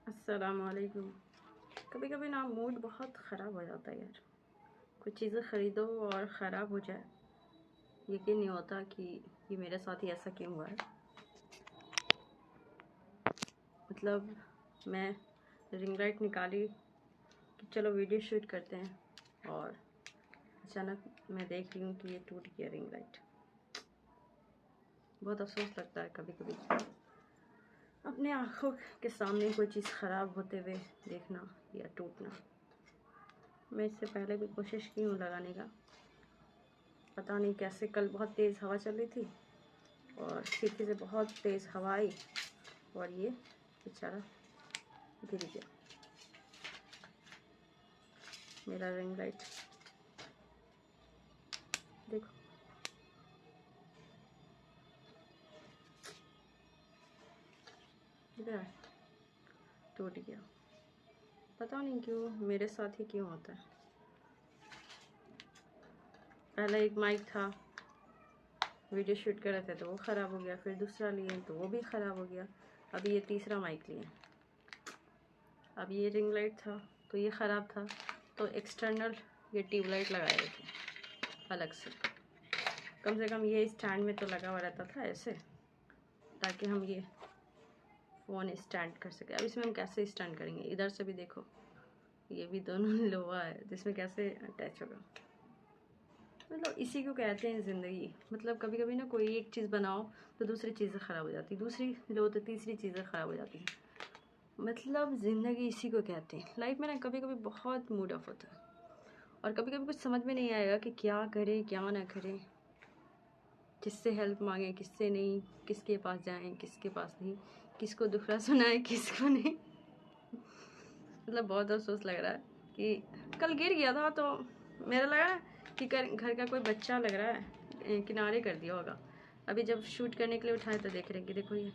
अस्सलामुअलैकुम। कभी कभी ना मूड बहुत ख़राब हो जाता है यार। कुछ चीज़ें ख़रीदो और ख़राब हो जाए, यकीन नहीं होता कि ये मेरे साथ ही ऐसा क्यों हुआ है। मतलब मैं रिंग लाइट निकाली कि चलो वीडियो शूट करते हैं, और अचानक मैं देख रही हूँ कि ये टूट गया रिंग लाइट। बहुत अफसोस लगता है कभी कभी अपने आँखों के सामने कोई चीज़ ख़राब होते हुए देखना या टूटना। मैं इससे पहले भी कोशिश की हूँ लगाने का, पता नहीं कैसे। कल बहुत तेज़ हवा चल रही थी और खिड़की से बहुत तेज़ हवा आई और ये बेचारा गिर गया मेरा रिंग लाइट। देखो इधर टूट गया। पता नहीं क्यों, मेरे साथ ही क्यों होता है। पहला एक माइक था, वीडियो शूट कर रहे थे तो वो ख़राब हो गया, फिर दूसरा लिए तो वो भी ख़राब हो गया, अभी ये तीसरा माइक लिए। अब ये रिंग लाइट था तो ये ख़राब था, तो एक्सटर्नल ये ट्यूबलाइट लगाए थे अलग से। कम से कम ये स्टैंड में तो लगा हुआ रहता था ऐसे, ताकि हम ये फ़ोन स्टैंड कर सके। अब इसमें हम कैसे स्टैंड करेंगे? इधर से भी देखो, ये भी दोनों लोहा है, जिसमें कैसे अटैच होगा। मतलब इसी को कहते हैं ज़िंदगी। मतलब कभी कभी ना कोई एक चीज़ बनाओ तो दूसरी चीज़ें ख़राब हो जाती, दूसरी लो तो तीसरी चीज़ें ख़राब हो जाती हैं। मतलब ज़िंदगी इसी को कहते हैं। लाइफ में ना कभी कभी बहुत मूड ऑफ होता है और कभी कभी कुछ समझ में नहीं आएगा कि क्या करें क्या ना करें, किससे हेल्प मांगे किससे नहीं, किसके पास जाएं किसके पास नहीं, किसको दुखड़ा सुनाएं किसको नहीं। मतलब बहुत अफसोस लग रहा है कि कल गिर गया था तो मेरा लगा कि घर का कोई बच्चा लग रहा है किनारे कर दिया होगा। अभी जब शूट करने के लिए उठाए तो देख रहे हैं कि देखो ये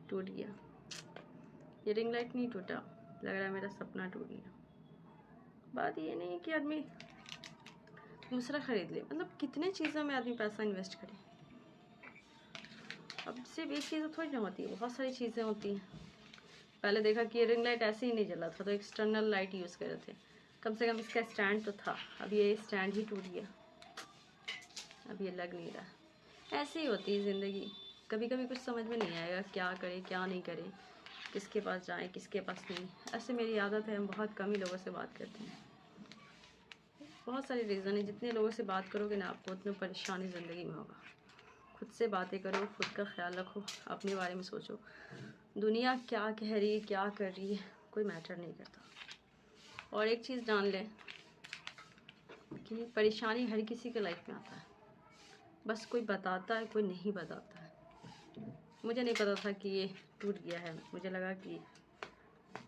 टूट गया। ये रिंग लाइट नहीं टूटा, लग रहा है मेरा सपना टूट गया। बात ये नहीं है कि आदमी दूसरा खरीद ले, मतलब कितने चीज़ों में आदमी पैसा इन्वेस्ट करे। अब सिर्फ एक चीज़ थोड़ी ना होती है, बहुत सारी चीज़ें होती हैं। पहले देखा कि ये रिंग लाइट ऐसे ही नहीं जला था तो एक्सटर्नल लाइट यूज़ कर रहे थे, कम से कम इसका स्टैंड तो था। अब ये स्टैंड ही टूट गया, अब ये लग नहीं रहा। ऐसे ही होती है ज़िंदगी। कभी कभी कुछ समझ में नहीं आएगा क्या करें क्या नहीं करें, किसके पास जाएं किसके पास नहीं। ऐसे मेरी आदत है, हम बहुत कम ही लोगों से बात करते हैं। बहुत सारे रीज़न है, जितने लोगों से बात करोगे ना आपको उतनी परेशानी ज़िंदगी में होगा। खुद से बातें करो, खुद का ख्याल रखो, अपने बारे में सोचो। दुनिया क्या कह रही है क्या कर रही है कोई मैटर नहीं करता। और एक चीज़ जान लें कि परेशानी हर किसी के लाइफ में आता है, बस कोई बताता है कोई नहीं बताता है। मुझे नहीं पता था कि ये टूट गया है, मुझे लगा कि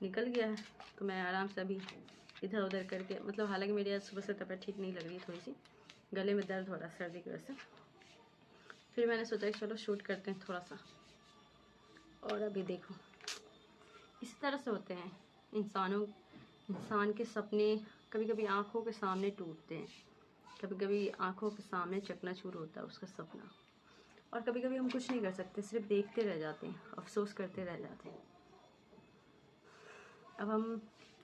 निकल गया है तो मैं आराम से अभी इधर उधर करके, मतलब हालांकि मेरी आज सुबह से तबीयत ठीक नहीं लग रही, थोड़ी सी गले में दर्द हो रहा है सर्दी की वजह से। फिर मैंने सोचा कि चलो शूट करते हैं थोड़ा सा। और अभी देखो इस तरह से होते हैं इंसान के सपने। कभी कभी आँखों के सामने टूटते हैं, कभी कभी आँखों के सामने चकनाचूर होता है उसका सपना, और कभी कभी हम कुछ नहीं कर सकते, सिर्फ देखते रह जाते हैं, अफसोस करते रह जाते हैं। अब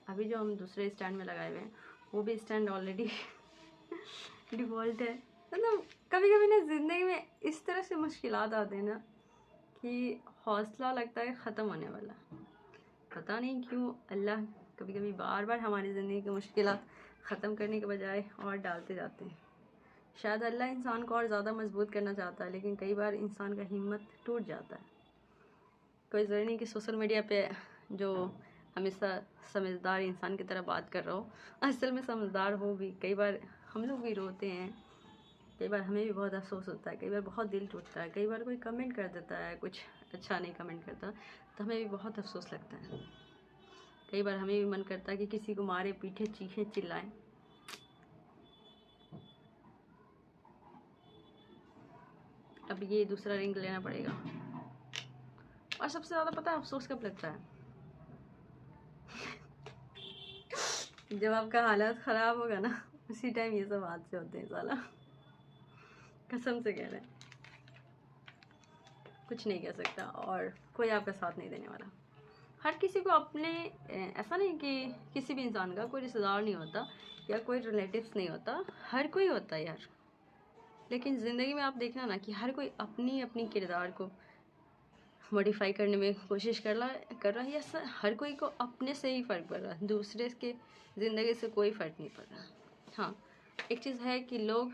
अभी जो हम दूसरे स्टैंड में लगाए हुए हैं वो भी स्टैंड ऑलरेडी डिफ़ॉल्ट है। मतलब कभी कभी ना ज़िंदगी में इस तरह से मुश्किलात आते हैं ना कि हौसला लगता है ख़त्म होने वाला। पता नहीं क्यों अल्लाह कभी कभी बार बार हमारी ज़िंदगी की मुश्किलात ख़त्म करने के बजाय और डालते जाते हैं। शायद अल्लाह इंसान को और ज़्यादा मजबूत करना चाहता है, लेकिन कई बार इंसान का हिम्मत टूट जाता है। कोई ज़रूरी नहीं कि सोशल मीडिया पे जो हमेशा समझदार इंसान की तरह बात कर रहा हो असल में समझदार हो भी। कई बार हम लोग भी रोते हैं, कई बार हमें भी बहुत अफसोस होता है, कई बार बहुत दिल टूटता है, कई बार कोई कमेंट कर देता है कुछ अच्छा नहीं कमेंट करता तो हमें भी बहुत अफसोस लगता है। कई बार हमें भी मन करता है कि किसी को मारे पीटे चीखें चिल्लाएं। अब ये दूसरा रिंग लेना पड़ेगा। और सबसे ज़्यादा पता है अफसोस कब लगता है? जब आपका हालत ख़राब होगा ना, उसी टाइम ये सब हादसे होते हैं साला। कसम से कह रहे हैं, कुछ नहीं कह सकता और कोई आपका साथ नहीं देने वाला। हर किसी को अपने ऐसा नहीं कि किसी भी इंसान का कोई रिश्तेदार नहीं होता या कोई रिलेटिव्स नहीं होता, हर कोई होता है यार। लेकिन ज़िंदगी में आप देखना ना कि हर कोई अपनी अपनी किरदार को मॉडिफाई करने में कोशिश कर रहा है, या हर कोई को अपने से ही फ़र्क पड़ रहा है, दूसरे के ज़िंदगी से कोई फ़र्क नहीं पड़ रहा। हाँ, एक चीज़ है कि लोग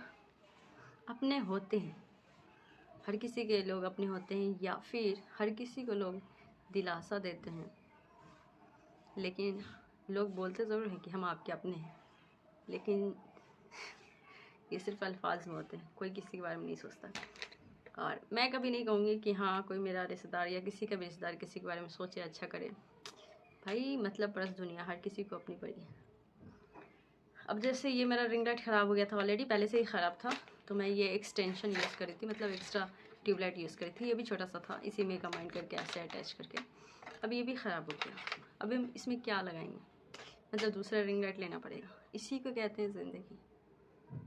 अपने होते हैं, हर किसी के लोग अपने होते हैं, या फिर हर किसी को लोग दिलासा देते हैं, लेकिन लोग बोलते ज़रूर हैं कि हम आपके अपने हैं, लेकिन ये सिर्फ अल्फाज में होते हैं, कोई किसी के बारे में नहीं सोचता। और मैं कभी नहीं कहूँगी कि हाँ कोई मेरा रिश्तेदार या किसी का भी रिश्तेदार किसी के बारे में सोचे अच्छा करे। भाई मतलब परस दुनिया, हर किसी को अपनी पड़ी है। अब जैसे ये मेरा रिंग लाइट ख़राब हो गया था ऑलरेडी, पहले से ही ख़राब था, तो मैं ये एक्सटेंशन यूज़ करी थी, मतलब एक्स्ट्रा ट्यूबलाइट यूज़ करी थी। ये भी छोटा सा था, इसी में कंबाइन करके ऐसे अटैच करके। अब ये भी ख़राब हो गया, अब हम इसमें क्या लगाएंगे, मतलब दूसरा रिंग लाइट लेना पड़ेगा। इसी को कहते हैं ज़िंदगी।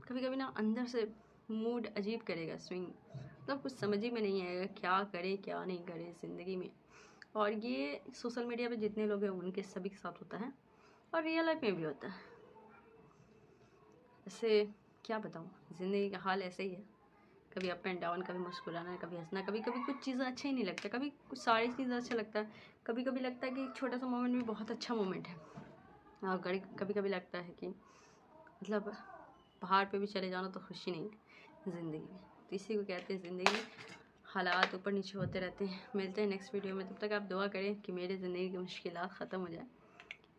कभी कभी ना अंदर से मूड अजीब करेगा, स्विंग, मतलब कुछ समझ ही में नहीं आएगा क्या करे क्या नहीं करे ज़िंदगी में। और ये सोशल मीडिया पे जितने लोग हैं उनके सभी के साथ होता है, और रियल लाइफ में भी होता है। ऐसे क्या बताऊँ, ज़िंदगी का हाल ऐसे ही है, कभी अप एंड डाउन, कभी मुस्कुराना, कभी हंसना, कभी कभी कुछ चीज़ें अच्छा ही नहीं लगता, कभी कुछ सारी चीज़ें अच्छा लगता है, कभी कभी लगता है कि एक छोटा सा मोमेंट भी बहुत अच्छा मोमेंट है, और कभी कभी लगता है कि मतलब पहाड़ पे भी चले जाना तो खुशी नहीं ज़िंदगी में। तो इसी को कहते हैं ज़िंदगी में हालात ऊपर नीचे होते रहते हैं। मिलते हैं नेक्स्ट वीडियो में, तब तक आप दुआ करें कि मेरे ज़िंदगी की मुश्किलात ख़त्म हो जाए।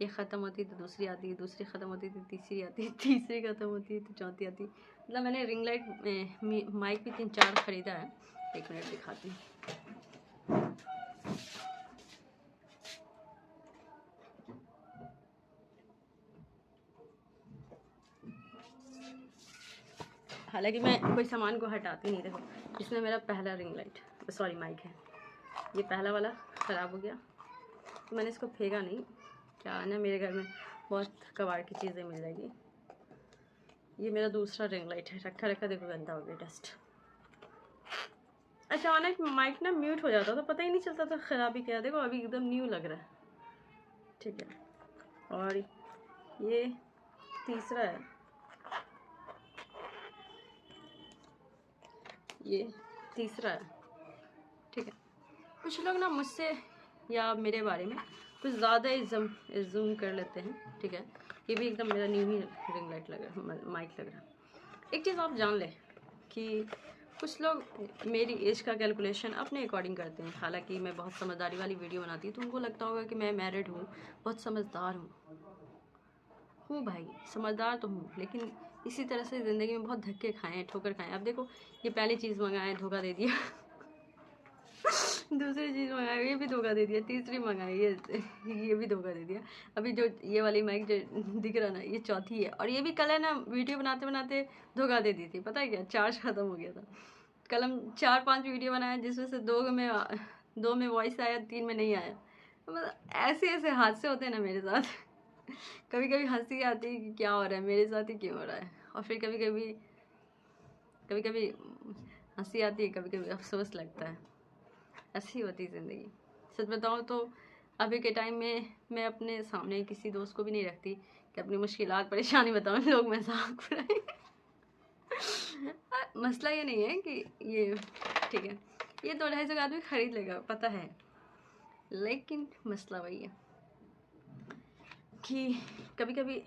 ये ख़त्म होती तो दूसरी आती है, दूसरी ख़त्म होती तो तीसरी आती है, तीसरी ख़त्म होती है तो चौथी आती है। मतलब मैंने रिंग लाइट माइक भी 3-4 ख़रीदा है। 1 मिनट दिखाती हूँ। हालांकि मैं कोई सामान को हटाती नहीं, देखो इसमें मेरा पहला रिंग लाइट सॉरी माइक है, ये पहला वाला ख़राब हो गया तो मैंने इसको फेंका नहीं। क्या है ना, मेरे घर में बहुत कबाड़ की चीज़ें मिल जाएगी। ये मेरा दूसरा रिंग लाइट है, रखा रखा देखो गंदा हो गया, डस्ट। अचानक माइक ना म्यूट हो जाता था, पता ही नहीं चलता था ख़राबी क्या। देखो अभी एकदम न्यू लग रहा है, ठीक है। और ये तीसरा है, ये तीसरा है, ठीक है। कुछ लोग ना मुझसे या मेरे बारे में कुछ ज़्यादा इज़्यूम कर लेते हैं, ठीक है। ये भी एकदम मेरा न्यू ही रिंग लाइट लग रहा है, माइक लग रहा है। एक चीज़ आप जान लें कि कुछ लोग मेरी एज का कैलकुलेशन अपने अकॉर्डिंग करते हैं। हालांकि मैं बहुत समझदारी वाली वीडियो बनाती हूँ, तो उनको लगता होगा कि मैं मैरिड हूँ, बहुत समझदार हूँ भाई, समझदार तो हूँ, लेकिन इसी तरह से ज़िंदगी में बहुत धक्के खाए हैं, ठोकर खाए हैं। अब देखो ये पहली चीज़ मंगाए, धोखा दे दिया दूसरी चीज़ मंगाई, ये भी धोखा दे दिया। तीसरी मंगाई, ये भी धोखा दे दिया। अभी जो ये वाली माइक जो दिख रहा ना, ये चौथी है। और ये भी कल है ना, वीडियो बनाते बनाते धोखा दे दी थी, पता है क्या, चार्ज ख़त्म हो गया था। कल हम 4-5 वीडियो बनाए, जिसमें से 2 में वॉइस आया, 3 में नहीं आया। मतलब ऐसे ऐसे हादसे होते हैं ना मेरे साथ कभी कभी हंसी आती है कि क्या हो रहा है मेरे साथ ही, क्यों हो रहा है। और फिर कभी कभी हंसी आती है, कभी कभी अफसोस लगता है। ऐसी होती ज़िंदगी। सच बताऊँ तो अभी के टाइम में मैं अपने सामने किसी दोस्त को भी नहीं रखती कि अपनी मुश्किलात परेशानी बताऊँ, लोग मजाक उड़ाएं मसला ये नहीं है कि ये ठीक है, ये 2-250 का आदमी खरीद लेगा, पता है, लेकिन मसला वही है कि कभी कभी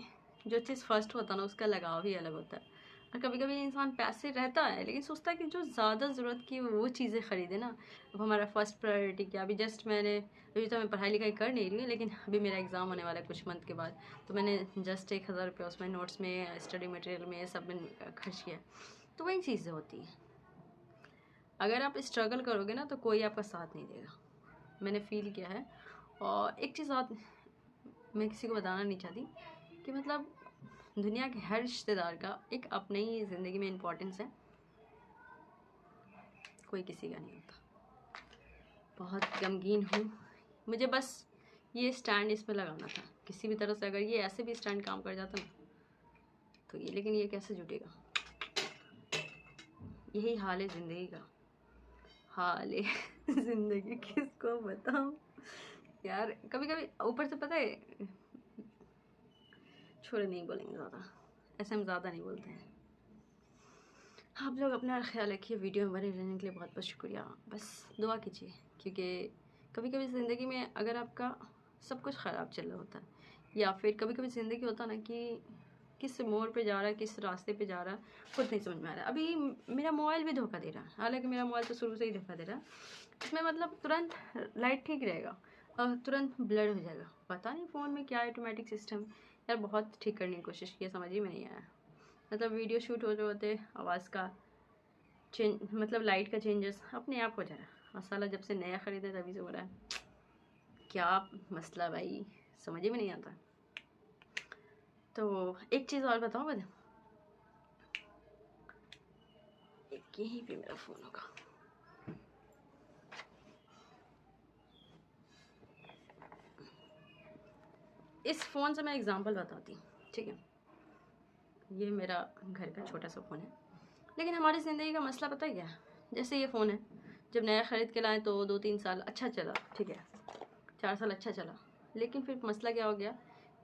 जो चीज़ फर्स्ट होता है ना, उसका लगाव ही अलग होता है। और कभी कभी इंसान पैसे रहता है लेकिन सोचता है कि जो ज़्यादा ज़रूरत की वो चीज़ें ख़रीदे ना। अब हमारा फर्स्ट प्रायोरिटी क्या, अभी जस्ट अभी तो मैं पढ़ाई लिखाई कर नहीं रही हूँ, लेकिन अभी मेरा एग्ज़ाम होने वाला है कुछ मंथ के बाद, तो मैंने जस्ट 1000 रुपये उसमें नोट्स में, स्टडी मटेरियल में, सब में खर्च किया। तो वही चीज़ें होती हैं, अगर आप स्ट्रगल करोगे ना तो कोई आपका साथ नहीं देगा, मैंने फील किया है। और एक चीज़ और मैं किसी को बताना नहीं चाहती कि मतलब दुनिया के हर रिश्तेदार का एक अपने ही ज़िंदगी में इम्पोर्टेंस है, कोई किसी का नहीं होता। बहुत गमगीन हूँ, मुझे बस ये स्टैंड इस पर लगाना था किसी भी तरह से। अगर ये ऐसे भी स्टैंड काम कर जाता ना तो ये, लेकिन ये कैसे जुटेगा। यही हाल है ज़िंदगी का, हाल है ज़िंदगी किसको बताऊँ। यार कभी कभी ऊपर से पता है, छोड़े नहीं बोलेंगे ज़्यादा, ऐसे हम ज़्यादा नहीं बोलते हैं। आप लोग अपना ख्याल रखिए, वीडियो में बने रहने के लिए बहुत बहुत शुक्रिया। बस दुआ कीजिए, क्योंकि कभी कभी ज़िंदगी में अगर आपका सब कुछ ख़राब चल रहा होता है, या फिर कभी कभी ज़िंदगी होता ना कि किस मोड़ पे जा रहा है, किस रास्ते पे जा रहा है, खुद नहीं समझ में आ रहा है। अभी मेरा मोबाइल भी धोखा दे रहा है, हालांकि मेरा मोबाइल तो शुरू से ही धोखा दे रहा है। इसमें मतलब तुरंत लाइट ठीक रहेगा और तुरंत ब्लर हो जाएगा, पता नहीं फ़ोन में क्या ऑटोमेटिक सिस्टम। यार बहुत ठीक करने की कोशिश की, समझ ही में नहीं आया। मतलब वीडियो शूट हो रहे होते, आवाज़ का चेंज, मतलब लाइट का चेंजेस अपने आप हो जा रहा है। मसाला जब से नया ख़रीदे तभी से हो रहा है, क्या मसला भाई, समझ ही में नहीं आता। तो एक चीज़ और बताऊँ मैं, एक यहीं पे मेरा फ़ोन होगा। इस फ़ोन से मैं एग्जांपल बताती हूँ, ठीक है। ये मेरा घर का छोटा सा फ़ोन है, लेकिन हमारी ज़िंदगी का मसला पता है क्या है। जैसे ये फ़ोन है, जब नया ख़रीद के लाए तो 2-3 साल अच्छा चला, ठीक है, 4 साल अच्छा चला, लेकिन फिर मसला क्या हो गया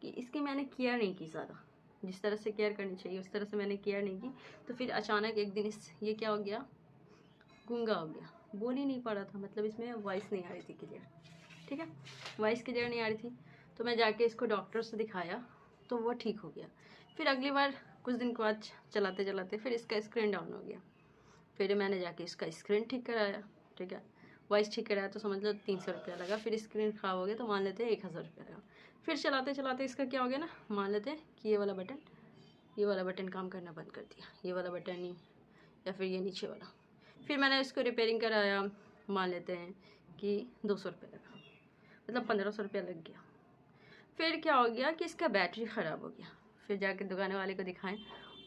कि इसकी मैंने केयर नहीं की ज़्यादा, जिस तरह से केयर करनी चाहिए उस तरह से मैंने केयर नहीं की। तो फिर अचानक एक दिन ये क्या हो गया, गूंगा हो गया, बोल ही नहीं पा रहा था, मतलब इसमें वॉइस नहीं आ रही थी क्लियर, ठीक है, वॉइस क्लियर नहीं आ रही थी। तो मैं जाके इसको डॉक्टर से दिखाया तो वो ठीक हो गया। फिर अगली बार कुछ दिन के बाद चलाते चलाते फिर इसका स्क्रीन डाउन हो गया, फिर मैंने जाके इसका स्क्रीन ठीक कराया, ठीक है, वॉइस ठीक कराया तो समझ लो 300 रुपया लगा। फिर स्क्रीन ख़राब हो गया तो मान लेते हैं 1000 रुपया लगा। फिर चलाते चलाते इसका क्या हो गया ना, मान लेते हैं कि ये वाला बटन काम करना बंद कर दिया, ये वाला बटन नहीं, या फिर ये नीचे वाला। फिर मैंने इसको रिपेयरिंग कराया, मान लेते हैं कि 200 रुपया लगा, मतलब 1500 रुपया लग गया। फिर क्या हो गया कि इसका बैटरी ख़राब हो गया, फिर जाके दुकान वाले को दिखाएं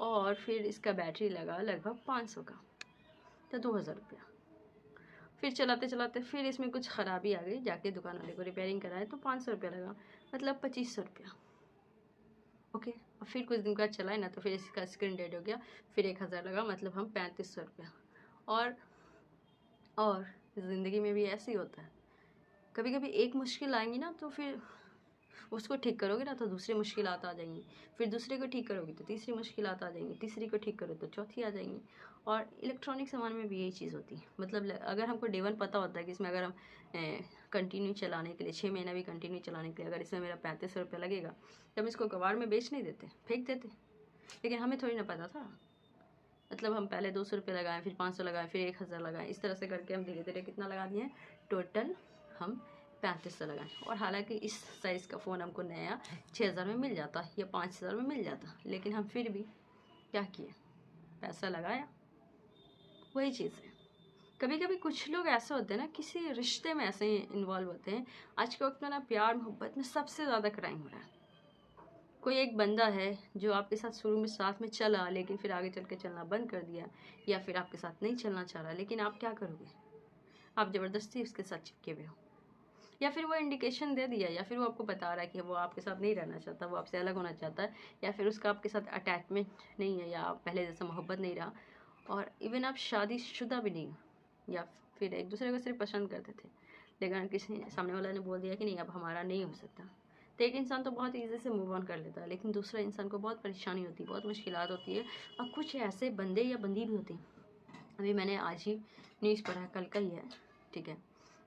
और फिर इसका बैटरी लगा लगभग 500 का, तो 2000 रुपया। फिर चलाते चलाते फिर इसमें कुछ ख़राबी आ गई, जाके दुकान वाले को रिपेयरिंग कराए तो 500 रुपया लगा, मतलब 2500 रुपया। ओके, और फिर कुछ दिन बाद चलाए ना तो फिर इसका स्क्रीन डेड हो गया, फिर 1000 लगा, मतलब हम 3500 रुपया। और ज़िंदगी में भी ऐसे ही होता है, कभी कभी एक मुश्किल आएंगी ना तो फिर उसको ठीक करोगे ना तो दूसरी मुश्किलात आ जाएंगी, फिर दूसरे को ठीक करोगे तो तीसरी मुश्किलात आ जाएंगी, तीसरी को ठीक करो तो चौथी आ जाएंगी। और इलेक्ट्रॉनिक सामान में भी यही चीज़ होती है। मतलब अगर हमको डे वन पता होता है कि इसमें अगर हम कंटिन्यू चलाने के लिए 6 महीना भी कंटिन्यू चलाने के लिए अगर इसमें मेरा 3500 रुपया लगेगा, तो हम इसको कबाड़ में बेच नहीं देते, फेंक देते। लेकिन हमें थोड़ी ना पता था, मतलब हम पहले 200 रुपये लगाएं, फिर 500 लगाएं, फिर 1000 लगाएं, इस तरह से करके हम धीरे धीरे कितना लगा दिए, टोटल हम 3500 लगाएं। और हालांकि इस साइज़ का फ़ोन हमको नया 6000 में मिल जाता या 5000 में मिल जाता, लेकिन हम फिर भी क्या किए, पैसा लगाया। वही चीज़ है, कभी कभी कुछ लोग ऐसे होते हैं ना, किसी रिश्ते में ऐसे इन्वॉल्व होते हैं। आज के वक्त में ना प्यार मोहब्बत में सबसे ज़्यादा क्राइम हो रहा है। कोई एक बंदा है जो आपके साथ शुरू में साथ में चला, लेकिन फिर आगे चल के चलना बंद कर दिया, या फिर आपके साथ नहीं चलना चाह रहा, लेकिन आप क्या करोगे, आप ज़बरदस्ती उसके साथ चिपके हुए हो। या फिर वो इंडिकेशन दे दिया, या फिर वो आपको बता रहा है कि वो आपके साथ नहीं रहना चाहता, वो आपसे अलग होना चाहता है, या फिर उसका आपके साथ अटैचमेंट नहीं है, या पहले जैसा मोहब्बत नहीं रहा, और इवन आप शादीशुदा भी नहीं हो, या फिर एक दूसरे को सिर्फ पसंद करते थे, लेकिन किसी सामने वाला ने बोल दिया कि नहीं अब हमारा नहीं हो सकता, तो एक इंसान तो बहुत ईजी से मूव ऑन कर लेता है, लेकिन दूसरा इंसान को बहुत परेशानी होती है, बहुत मुश्किलात होती है। और कुछ ऐसे बंदे या बंदी भी होती हैं, अभी मैंने आज ही न्यूज़ पढ़ा, कल का ही है, ठीक है,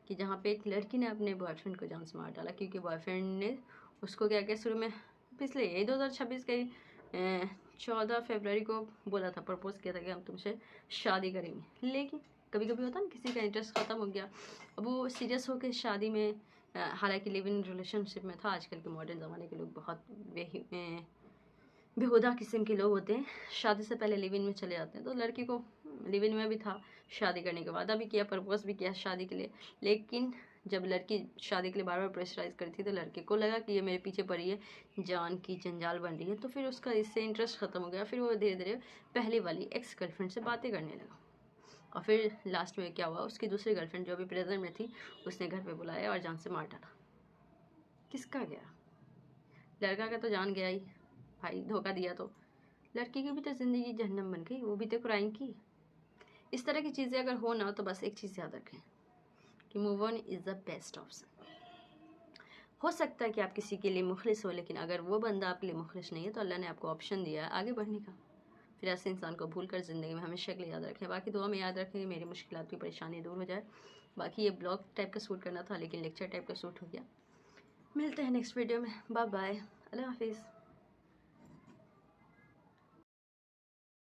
कि जहाँ पे एक लड़की ने अपने बॉयफ्रेंड को जान से मार डाला, क्योंकि बॉयफ्रेंड ने उसको क्या किया, शुरू में पिछले 2026 के 14 फरवरी को बोला था, प्रपोज किया था कि हम तुमसे शादी करेंगे, लेकिन कभी कभी होता है ना किसी का इंटरेस्ट ख़त्म हो गया, अब वो सीरियस होकर शादी में, हालांकि लिव इन रिलेशनशिप में था। आजकल के मॉडर्न ज़माने के लोग बहुत बेहुदा किस्म के लोग होते हैं, शादी से पहले लिव इन में चले जाते हैं। तो लड़की को लिव इन में भी था, शादी करने के बाद भी किया, प्रपोज भी किया शादी के लिए, लेकिन जब लड़की शादी के लिए बार बार प्रेशराइज करी थी तो लड़के को लगा कि ये मेरे पीछे पड़ी है, जान की जंजाल बन रही है, तो फिर उसका इससे इंटरेस्ट ख़त्म हो गया। फिर वो धीरे धीरे पहली वाली एक्स गर्लफ्रेंड से बातें करने लगा, और फिर लास्ट में क्या हुआ, उसकी दूसरी गर्लफ्रेंड जो अभी प्रेजेंट में थी उसने घर पे बुलाया और जान से मार डाला। किसका गया, लड़का का तो जान गया ही, भाई धोखा दिया तो। लड़की की भी तो ज़िंदगी जहन्नम बन गई, वो भी तो क्राइम की। इस तरह की चीज़ें अगर हो ना तो बस एक चीज़ याद रखें कि move on is the best option. हो सकता है कि आप किसी के लिए मुखलिस हो, लेकिन अगर वो बंदा आपके लिए मुखलिस नहीं है तो अल्लाह ने आपको ऑप्शन दिया है आगे बढ़ने का। फिर ऐसे इंसान को भूल कर ज़िंदगी में हमेशा के लिए याद रखें। बाकी दुआ में याद रखें मेरी मुश्किलात की परेशानी दूर हो जाए। बाकी ये ब्लॉग टाइप का शूट करना था लेकिन लेक्चर टाइप का शूट हो गया। मिलते हैं नेक्स्ट वीडियो में। बाय बाय, अल्लाह हाफिज़।